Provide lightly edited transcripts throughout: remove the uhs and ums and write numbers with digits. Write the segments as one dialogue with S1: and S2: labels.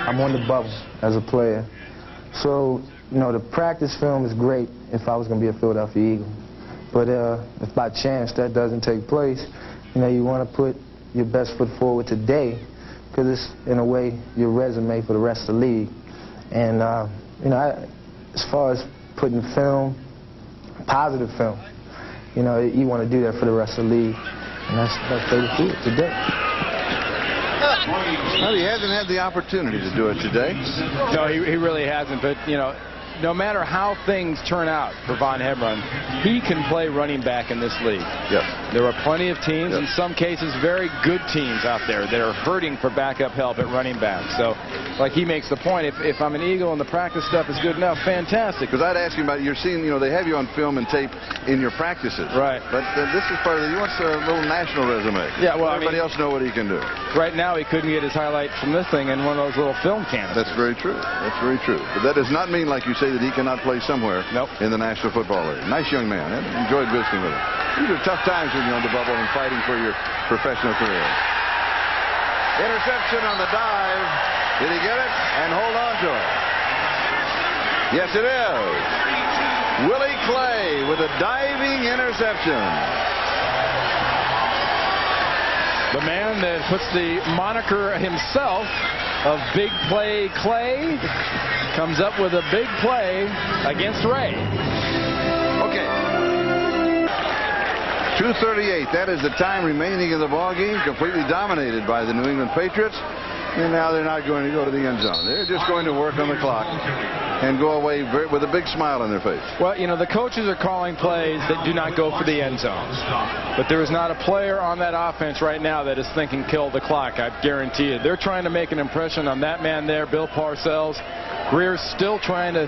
S1: I'm on the bubble as a player. So, you know, the practice film is great if I was going to be a Philadelphia Eagle. But if by chance that doesn't take place, you know, you want to put your best foot forward today because it's, in a way, your resume for the rest of the league. And, you know, as far as putting film, positive film, you know, you want to do that for the rest of the league. And that's the best way to do it today.
S2: Well, he hasn't had the opportunity to do it today.
S3: No, he really hasn't. But, you know, no matter how things turn out for Von Hebron, he can play running back in this league.
S2: Yes.
S3: There are plenty of teams,
S2: yes,
S3: in some cases very good teams out there that are hurting for backup help at running back. So, like he makes the point, if I'm an Eagle and the practice stuff is good enough, fantastic.
S2: Because I'd ask you about, you're seeing, you know, they have you on film and tape in your practices.
S3: Right.
S2: But this is part of the, you want a little national resume.
S3: Yeah, well,
S2: everybody else know what he can do.
S3: Right now, he couldn't get his highlight from this thing in one of those little film canisters.
S2: That's very true. That's very true. But that does not mean, like you say, that he cannot play somewhere in the National Football League. Nice young man. I enjoyed visiting with him. These are tough times when you're on the bubble and fighting for your professional career. Interception on the dive. Did he get it? And hold on to it. Yes, it is. Willie Clay with a diving interception.
S3: The man that puts the moniker himself of Big Play Clay comes up with a big play against Ray.
S2: Okay. 2:38. That is the time remaining in the ball game, completely dominated by the New England Patriots. And now they're not going to go to the end zone. They're just going to work on the clock and go away with a big smile on their face.
S3: Well, you know, the coaches are calling plays that do not go for the end zone. But there is not a player on that offense right now that is thinking kill the clock, I guarantee you. They're trying to make an impression on that man there, Bill Parcells. Greer's still trying to,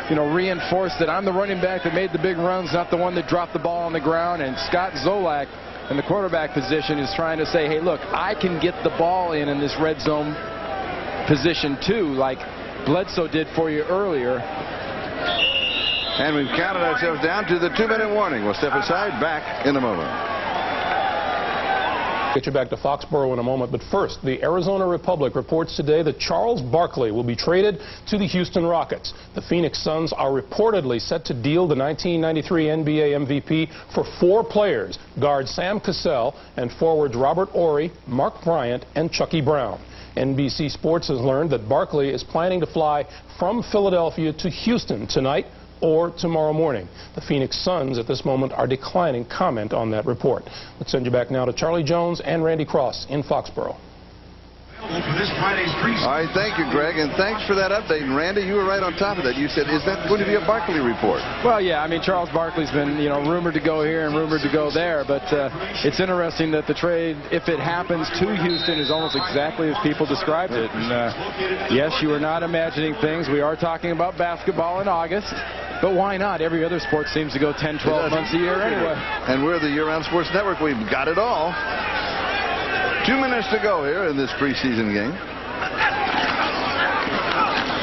S3: you know, reinforce that I'm the running back that made the big runs, not the one that dropped the ball on the ground. And Scott Zolak in the quarterback position is trying to say, hey, look, I can get the ball in this red zone position too, like Bledsoe did for you earlier.
S2: And we've counted ourselves down to the 2-minute warning. We'll step aside, back in a moment.
S4: Get you back to Foxborough in a moment, but first, the Arizona Republic reports today that Charles Barkley will be traded to the Houston Rockets. The Phoenix Suns are reportedly set to deal the 1993 NBA MVP for 4 players, guard Sam Cassell and forwards Robert Horry, Mark Bryant, and Chucky Brown. NBC Sports has learned that Barkley is planning to fly from Philadelphia to Houston tonight or tomorrow morning. The Phoenix Suns at this moment are declining comment on that report. Let's send you back now to Charlie Jones and Randy Cross in Foxborough.
S2: All right, thank you, Greg, and thanks for that update. And Randy, you were right on top of that. You said, is that going to be a Barkley report?
S3: Well, yeah, I mean, Charles Barkley's been, you know, rumored to go here and rumored to go there, but it's interesting that the trade, if it happens to Houston, is almost exactly as people described it. And yes, you are not imagining things. We are talking about basketball in August. But why not? Every other sport seems to go 10, 12 months a year anyway.
S2: And we're the year-round sports network. We've got it all. 2 minutes to go here in this preseason game.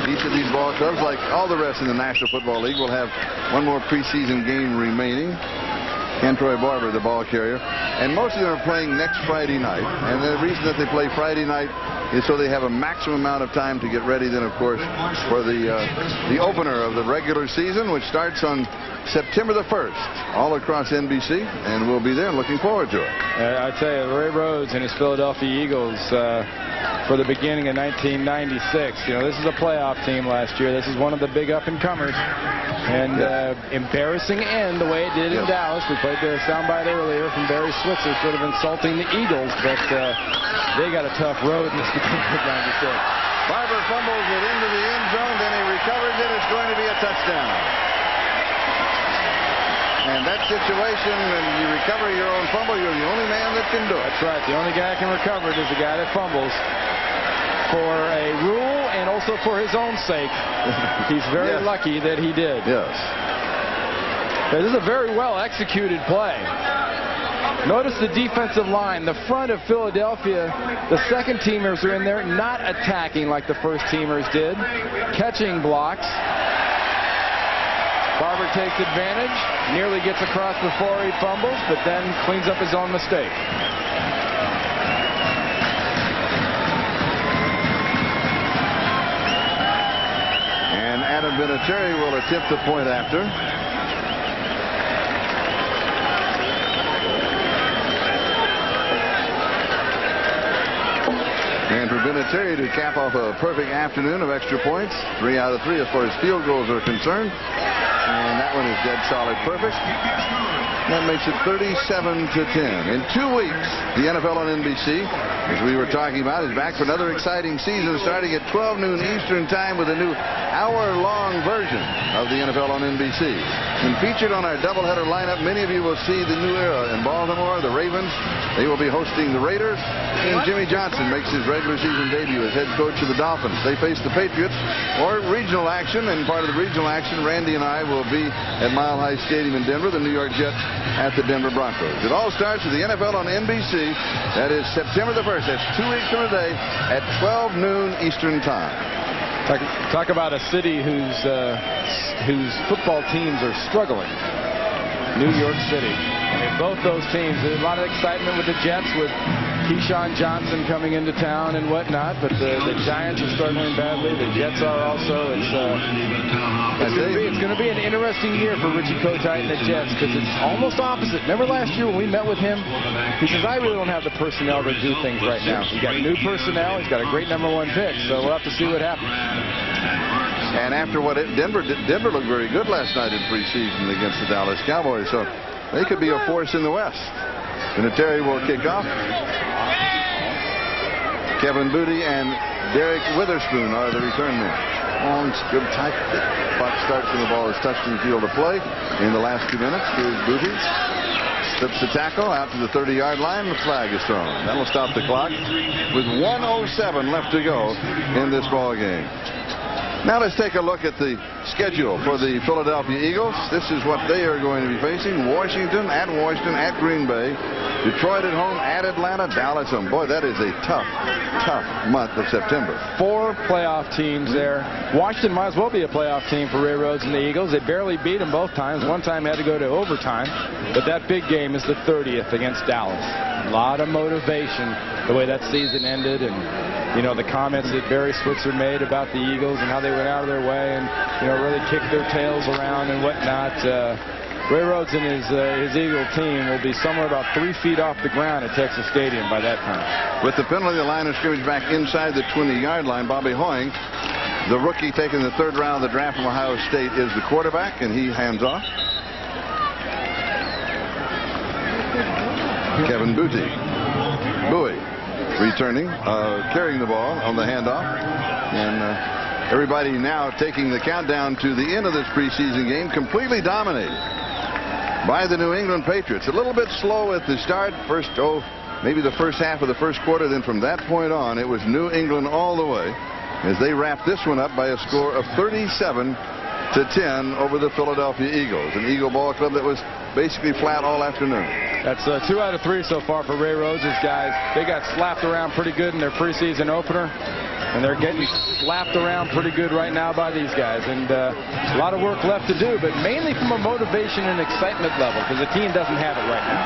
S2: Each of these ball clubs, like all the rest in the National Football League, will have one more preseason game remaining. And Troy Barber, the ball carrier. And most of them are playing next Friday night. And the reason that they play Friday night is so they have a maximum amount of time to get ready then, of course, for the opener of the regular season, which starts on September the 1st, all across NBC, and we'll be there looking forward to it.
S3: I tell you, Ray Rhodes and his Philadelphia Eagles for the beginning of 1996. You know, this is a playoff team last year. This is one of the big up-and-comers. And embarrassing end the way it did in Dallas. We played the soundbite earlier from Barry Switzer, sort of insulting the Eagles, but they got a tough road in this beginning of 96.
S2: Barber fumbles it into the end zone, then he recovers it. It's going to be a touchdown. And that situation, when you recover your own fumble, you're the only man that can do it.
S3: That's right. The only guy that can recover it is the guy that fumbles. For a rule and also for his own sake, he's very lucky that he did.
S2: Yes.
S3: This is a very well executed play. Notice the defensive line, the front of Philadelphia, the second teamers are in there, not attacking like the first teamers did, catching blocks. Barber takes advantage, nearly gets across before he fumbles, but then cleans up his own mistake.
S2: Kevin Vinatieri will attempt the point after. And for Vinatieri to cap off a perfect afternoon of extra points, 3 out of 3 as far as field goals are concerned. And that one is dead solid perfect. That makes it 37-10. In 2 weeks, the NFL on NBC, as we were talking about, is back for another exciting season starting at 12 noon Eastern Time with a new hour-long version of the NFL on NBC. And featured on our doubleheader lineup, many of you will see the new era in Baltimore, the Ravens. They will be hosting the Raiders. And Jimmy Johnson makes his regular season debut as head coach of the Dolphins. They face the Patriots or regional action, and part of the regional action, Randy and I will be at Mile High Stadium in Denver, the New York Jets at the Denver Broncos. It all starts with the NFL on NBC. That is September the 1st. That's 2 weeks from today at 12 noon Eastern Time.
S3: Talk about a city whose football teams are struggling. New York City. And both those teams, there's a lot of excitement with the Jets, with Keyshawn Johnson coming into town and whatnot, but the Giants are struggling badly. The Jets are also. It's going to be an interesting year for Richie Kotite and the Jets, because it's almost opposite. Remember last year when we met with him? He says, I really don't have the personnel to do things right now. He's got new personnel. He's got a great #1 pick, so we'll have to see what happens.
S2: And after what Denver looked very good last night in preseason against the Dallas Cowboys, so they could be a force in the West. Vinatieri will kick off. Kevin Booty and Derek Witherspoon are the return men. Long, good tight clock starts when the ball is touched in the field of play in the last 2 minutes. Here's Booty. Slips the tackle out to the 30-yard line. The flag is thrown. That'll stop the clock with 1:07 left to go in this ball game. Now let's take a look at the schedule for the Philadelphia Eagles. This is what they are going to be facing. Washington, at Green Bay. Detroit at home, at Atlanta, Dallas home. Boy, that is a tough month of September.
S3: 4 playoff teams there. Washington might as well be a playoff team for Ray Rhodes and the Eagles. They barely beat them both times. One time had to go to overtime. But that big game is the 30th against Dallas. A lot of motivation the way that season ended, and the comments that Barry Switzer made about the Eagles and how they went out of their way and really kicked their tails around and whatnot. Ray Rhodes and his Eagle team will be somewhere about 3 feet off the ground at Texas Stadium by that time.
S2: With the penalty, the line of scrimmage back inside the 20-yard line. Bobby Hoying, the rookie taken the 3rd round of the draft from Ohio State, is the quarterback, and he hands off. Kevin Booty. Bowie returning, carrying the ball on the handoff. And everybody now taking the countdown to the end of this preseason game, completely dominated by the New England Patriots. A little bit slow at the start. Maybe the first half of the first quarter. Then from that point on, it was New England all the way as they wrapped this one up by a score of 37-10 over the Philadelphia Eagles. An Eagle ball club that was basically flat all afternoon.
S3: That's 2 out of 3 so far for Ray Rhodes' guys. They got slapped around pretty good in their preseason opener, and they're getting slapped around pretty good right now by these guys. And a lot of work left to do, but mainly from a motivation and excitement level, because the team doesn't have it right now.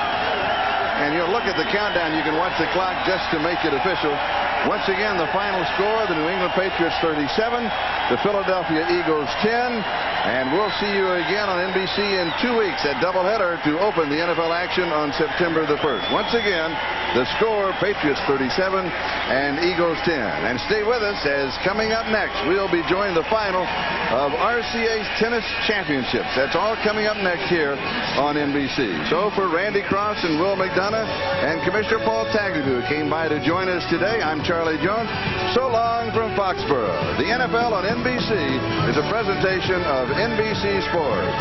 S2: And you'll look at the countdown. You can watch the clock just to make it official. Once again, the final score, the New England Patriots 37, the Philadelphia Eagles 10. And we'll see you again on NBC in 2 weeks at doubleheader to open the NFL action on September the 1st. Once again, the score, Patriots 37 and Eagles 10. And stay with us, as coming up next, we'll be joining the final of RCA's Tennis Championships. That's all coming up next here on NBC. So for Randy Cross and Will McDonough and Commissioner Paul Tagliabue, who came by to join us today, I'm Charlie Jones. So long from Foxborough. The NFL on NBC is a presentation of NBC Sports.